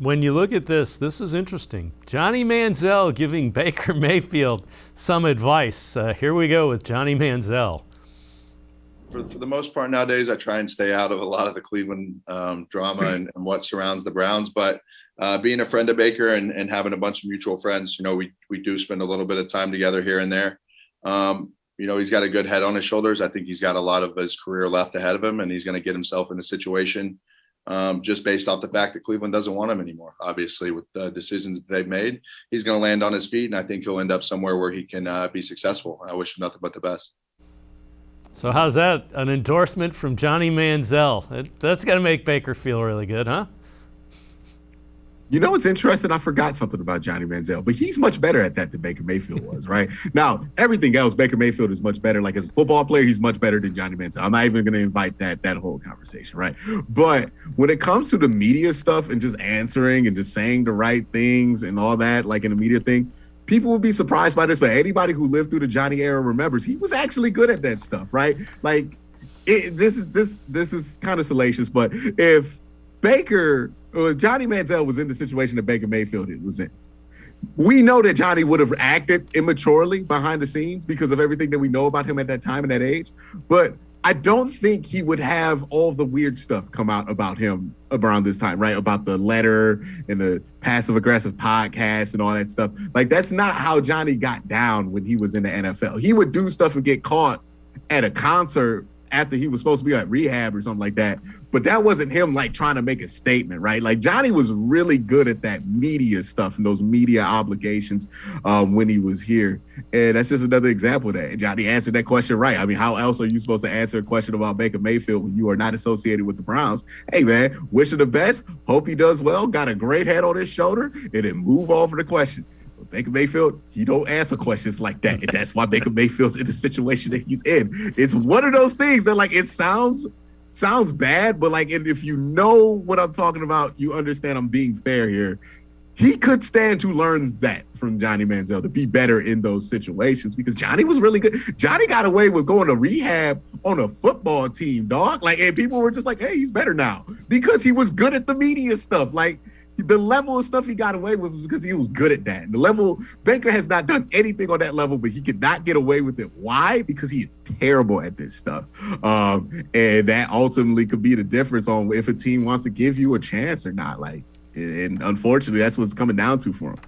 When you look at this is interesting. Johnny Manziel giving Baker Mayfield some advice. Here we go with Johnny Manziel. For the most part nowadays, I try and stay out of a lot of the Cleveland drama and what surrounds the Browns. But being a friend of Baker and having a bunch of mutual friends, we do spend a little bit of time together here and there. He's got a good head on his shoulders. I think he's got a lot of his career left ahead of him, and he's going to get himself in a situation just based off the fact that Cleveland doesn't want him anymore. Obviously, with the decisions that they've made, he's going to land on his feet, and I think he'll end up somewhere where he can be successful. I wish him nothing but the best. So how's that? An endorsement from Johnny Manziel. That's got to make Baker feel really good, huh? You know what's interesting? I forgot something about Johnny Manziel, but he's much better at that than Baker Mayfield was, right? Now, everything else, Baker Mayfield is much better. Like as a football player, he's much better than Johnny Manziel. I'm not even going to invite that whole conversation, right? But when it comes to the media stuff and just answering and just saying the right things and all that, like in the media thing, people will be surprised by this, but anybody who lived through the Johnny era remembers he was actually good at that stuff, right? Like this is kind of salacious, but if Johnny Manziel was in the situation that Baker Mayfield was in, we know that Johnny would have acted immaturely behind the scenes because of everything that we know about him at that time and that age. But I don't think he would have all the weird stuff come out about him around this time, right? About the letter and the passive aggressive podcast and all that stuff. Like that's not how Johnny got down when he was in the NFL. He would do stuff and get caught at a concert after he was supposed to be at rehab or something like that. But that wasn't him like trying to make a statement, right? Like Johnny was really good at that media stuff and those media obligations when he was here. And that's just another example of that. And Johnny answered that question right. I mean, how else are you supposed to answer a question about Baker Mayfield when you are not associated with the Browns? Hey, man, wish him the best. Hope he does well. Got a great head on his shoulder. And then move on for the question. Baker Mayfield, he don't answer questions like that. And that's why Baker Mayfield's in the situation that he's in. It's one of those things that like, it sounds bad, but like, if you know what I'm talking about, you understand I'm being fair here. He could stand to learn that from Johnny Manziel to be better in those situations because Johnny was really good. Johnny got away with going to rehab on a football team, dog. Like, and people were just like, hey, he's better now because he was good at the media stuff. Like, the level of stuff he got away with was because he was good at that. The level, Baker has not done anything on that level, but he could not get away with it. Why? Because he is terrible at this stuff. And that ultimately could be the difference on if a team wants to give you a chance or not. Like, and unfortunately, that's what it's coming down to for him.